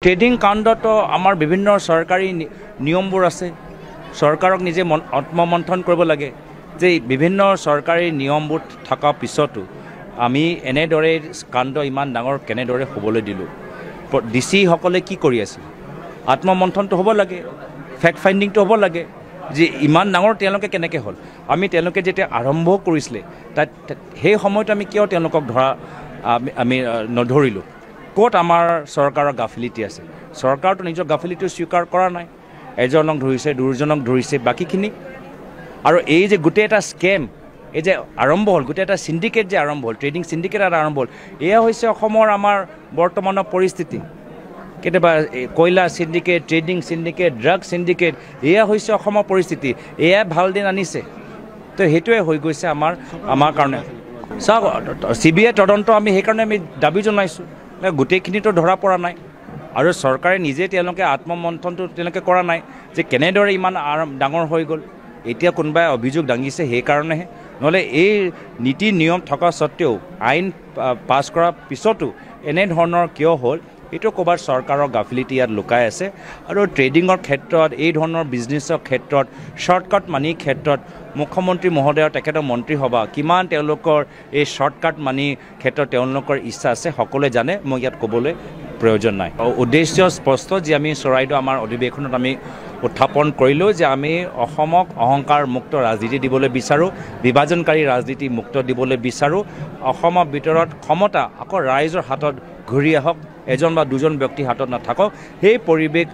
Trading কাণ্ডতো আমাৰ বিভিন্ন চৰকাৰী নিয়মবোৰ আছে। চৰকাৰক নিজে আত্মমন্থন কৰিব লাগে যে বিভিন্ন চৰকাৰী নিয়মবোৰ থকা পিছতো আমি এনেদৰে কাণ্ড ইমান ডাঙৰ কেনেদৰে হ'বলৈ দিলোঁ। ডিচি সকলে কি কৰি আছে, আত্মমন্থনটো হ'ব লাগে, ফেক্ট ফাইণ্ডিংটো হ'ব লাগে যে ইমান ডাঙৰ তেওঁলোকে কেনেকৈ হ'ল। আমি তেওঁলোকে যেতিয়া আৰম্ভ কৰিছিলে তাত সেই সময়ত আমি কিয় তেওঁলোকক আমি নধৰিলোঁ। ক'ত আমাৰ চৰকাৰৰ গাফিলিটি আছে। চৰকাৰটো নিজৰ গাফিলিটি স্বীকাৰ কৰা নাই। এজনক ধৰিছে, দুজনক ধৰিছে, বাকীখিনি আৰু এই যে গোটেই এটা স্কেম এই যে আৰম্ভ হ'ল, গোটেই এটা চিণ্ডিকেট যে আৰম্ভ হ'ল, ট্ৰেডিং চিণ্ডিকেট এটা আৰম্ভ হ'ল, এয়া হৈছে অসমৰ আমাৰ বৰ্তমানৰ পৰিস্থিতি। কেতিয়াবা কয়লা syndicate, trading syndicate, drug syndicate, এয়া হৈছে অসমৰ পৰিস্থিতি। এয়া ভাল দিন আনিছে, তো সেইটোৱে হৈ গৈছে আমাৰ কাৰণে। চাওক, CBI তদন্ত আমি সেইকাৰণে আমি দাবী জনাইছোঁ। গোটেইখিনিতো ধৰা পৰা নাই আৰু চৰকাৰে নিজে তেওঁলোকে আত্মমন্থনটো তেওঁলোকে কৰা নাই যে কেনেদৰে ইমান ডাঙৰ হৈ গ'ল। এতিয়া কোনোবাই অভিযোগ দাঙিছে সেইকাৰণেহে, নহ'লে এই নীতি নিয়ম থকা স্বত্তেও আইন পাছ কৰাৰ পিছতো এনেধৰণৰ কিয় হ'ল, এইটো ক'ৰবাত চৰকাৰৰ গাফিলিটি ইয়াত লুকাই আছে। আৰু ট্ৰেডিঙৰ ক্ষেত্ৰত, এই ধৰণৰ বিজনেছৰ ক্ষেত্ৰত, শ্বৰ্টকাট মানিৰ ক্ষেত্ৰত মুখ্যমন্ত্ৰী মহোদয়ৰ তেখেতৰ মন্ত্ৰীসভা কিমান তেওঁলোকৰ এই শ্বৰ্টকাট মানিৰ ক্ষেত্ৰত তেওঁলোকৰ ইচ্ছা আছে সকলোৱে জানে। মই ইয়াত ক'বলৈ প্ৰয়োজন নাই। উদ্দেশ্য স্পষ্ট যে আমি চৰাইদেউ আমাৰ অধিৱেশনত আমি উত্থাপন কৰিলোঁ যে আমি অসমক অহংকাৰ মুক্ত ৰাজনীতি দিবলৈ বিচাৰোঁ, বিভাজনকাৰী ৰাজনীতি মুক্ত দিবলৈ বিচাৰোঁ। অসমৰ ভিতৰত ক্ষমতা আকৌ ৰাইজৰ হাতত ঘূৰি আহক, এজন বা দুজন ব্যক্তিৰ হাতত নাথাকক। সেই পৰিৱেশ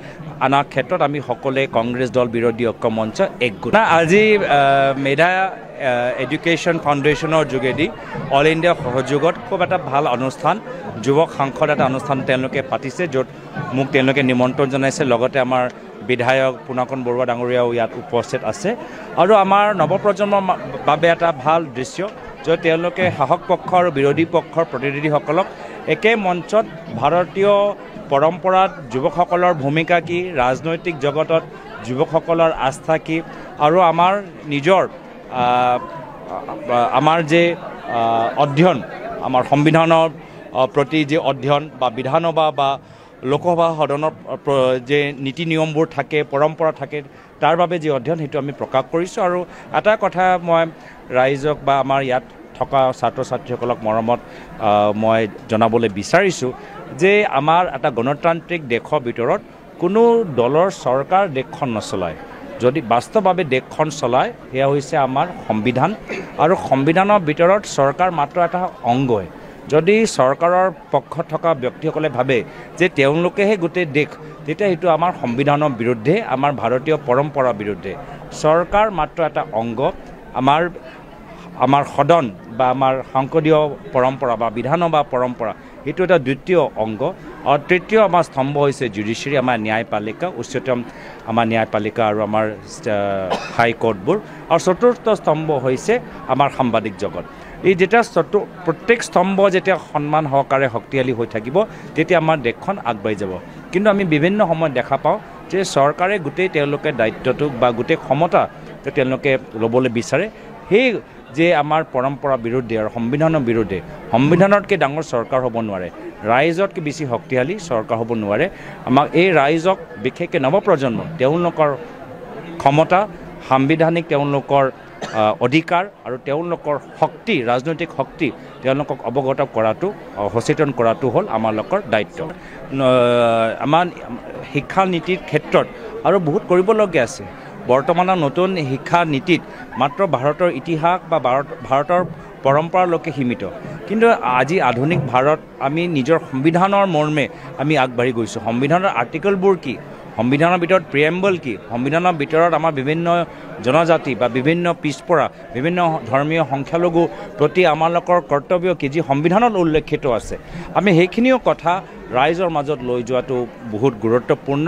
অনাৰ ক্ষেত্ৰত আমি সকলোৱে কংগ্ৰেছ দল বিৰোধী ঐক্য মঞ্চ একগোট। আজি মেধা এডুকেশ্যন ফাউণ্ডেশ্যনৰ যোগেদি অল ইণ্ডিয়া সহযোগত খুব এটা ভাল অনুষ্ঠান, যুৱক সাংসদ এটা অনুষ্ঠান তেওঁলোকে পাতিছে, য'ত মোক তেওঁলোকে নিমন্ত্ৰণ জনাইছে। লগতে আমাৰ বিধায়ক পুনাকন বৰুৱা ডাঙৰীয়াও ইয়াত উপস্থিত আছে। আৰু আমাৰ নৱপ্ৰজন্মৰ বাবে এটা ভাল দৃশ্য, য'ত তেওঁলোকে শাসক পক্ষ আৰু বিৰোধী পক্ষৰ প্ৰতিনিধিসকলক একে মঞ্চত ভাৰতীয় পৰম্পৰাত যুৱকসকলৰ ভূমিকা কি, ৰাজনৈতিক জগতত যুৱকসকলৰ আস্থা কি, আৰু আমাৰ নিজৰ আমাৰ যে অধ্যয়ন, আমাৰ সংবিধানৰ প্ৰতি যে অধ্যয়ন বা বিধানসভা বা লোকসভা সদনৰ যে নীতি নিয়মবোৰ থাকে, পৰম্পৰা থাকে, তাৰ বাবে যি অধ্যয়ন সেইটো আমি প্ৰকাশ কৰিছোঁ। আৰু এটা কথা মই ৰাইজক বা আমাৰ ইয়াত থকা ছাত্ৰ ছাত্ৰীসকলক মৰমত মই জনাবলৈ বিচাৰিছোঁ যে আমাৰ এটা গণতান্ত্ৰিক দেশৰ ভিতৰত কোনো দলৰ চৰকাৰ দেশখন নচলায়। যদি বাস্তৱভাৱে দেশখন চলায় সেয়া হৈছে আমাৰ সংবিধান, আৰু সংবিধানৰ ভিতৰত চৰকাৰ মাত্ৰ এটা অংগই। যদি চৰকাৰৰ পক্ষত থকা ব্যক্তিসকলে ভাবে যে তেওঁলোকেহে গোটেই দেশ, তেতিয়া সেইটো আমাৰ সংবিধানৰ বিৰুদ্ধে, আমাৰ ভাৰতীয় পৰম্পৰাৰ বিৰুদ্ধে। চৰকাৰ মাত্ৰ এটা অংগ, আমাৰ সদন বা আমাৰ সংসদীয় পৰম্পৰা বা বিধানসভা পৰম্পৰা সেইটো এটা দ্বিতীয় অংগ। আৰু তৃতীয় আমাৰ স্তম্ভ হৈছে জুডিচিয়াৰী, আমাৰ ন্যায়পালিকা, উচ্চতম আমাৰ ন্যায়পালিকা আৰু আমাৰ হাইকোৰ্টবোৰ। আৰু চতুৰ্থ স্তম্ভ হৈছে আমাৰ সাংবাদিক জগত। এই যেতিয়া প্ৰত্যেক স্তম্ভ যেতিয়া সন্মান সহকাৰে শক্তিশালী হৈ থাকিব, তেতিয়া আমাৰ দেশখন আগবাঢ়ি যাব। কিন্তু আমি বিভিন্ন সময়ত দেখা পাওঁ যে চৰকাৰে গোটেই তেওঁলোকে দায়িত্বটো বা গোটেই ক্ষমতা তেওঁলোকে ল'বলৈ বিচাৰে। সেই যে আমাৰ পৰম্পৰা বিৰুদ্ধে আৰু সংবিধানৰ বিৰুদ্ধে, সংবিধানতকৈ ডাঙৰ চৰকাৰ হ'ব নোৱাৰে, ৰাইজতকৈ বেছি শক্তিশালী চৰকাৰ হ'ব নোৱাৰে। আমাক এই ৰাইজক, বিশেষকৈ নৱপ্ৰজন্ম, তেওঁলোকৰ ক্ষমতা, সাংবিধানিক তেওঁলোকৰ অধিকাৰ আৰু তেওঁলোকৰ শক্তি, ৰাজনৈতিক শক্তি, তেওঁলোকক অৱগত কৰাটো, সচেতন কৰাটো হ'ল আমালোকৰ দায়িত্ব। আমাৰ শিক্ষা নীতিৰ ক্ষেত্ৰত আৰু বহুত কৰিবলগীয়া আছে। বৰ্তমানৰ নতুন শিক্ষা নীতিত মাত্ৰ ভাৰতৰ ইতিহাস বা ভাৰতৰ পৰম্পৰালৈকে সীমিত। কিন্তু আজি আধুনিক ভাৰত, আমি নিজৰ সংবিধানৰ মৰ্মে আমি আগবাঢ়ি গৈছোঁ। সংবিধানৰ আৰ্টিকলবোৰ কি, সংবিধানৰ ভিতৰত প্ৰিএম্বল কি, সংবিধানৰ ভিতৰত আমাৰ বিভিন্ন জনজাতি বা বিভিন্ন পিছপৰা, বিভিন্ন ধৰ্মীয় সংখ্যালঘু প্ৰতি আমালোকৰ কৰ্তব্য কি, যি সংবিধানত উল্লেখিত আছে। আমি সেইখিনিও কথা ৰাইজৰ মাজত লৈ যোৱাটো বহুত গুৰুত্বপূৰ্ণ।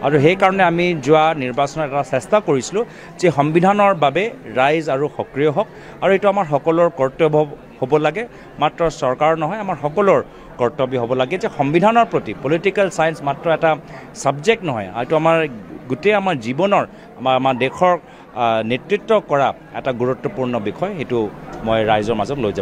আৰু সেইকাৰণে আমি যোৱা নিৰ্বাচনত এটা চেষ্টা কৰিছিলোঁ যে সংবিধানৰ বাবে ৰাইজ আৰু সক্ৰিয় হওক, আৰু এইটো আমাৰ সকলোৰ কৰ্তব্য হ'ব লাগে। মাত্ৰ চৰকাৰ নহয়, আমাৰ সকলোৰ কৰ্তব্য হ'ব লাগে যে সংবিধানৰ প্ৰতি, পলিটিকেল চায়েন্স মাত্ৰ এটা ছাবজেক্ট নহয়, এইটো আমাৰ গোটেই আমাৰ জীৱনৰ, আমাৰ দেশৰ নেতৃত্ব কৰা এটা গুৰুত্বপূৰ্ণ বিষয়। সেইটো মই ৰাইজৰ মাজত লৈ যাব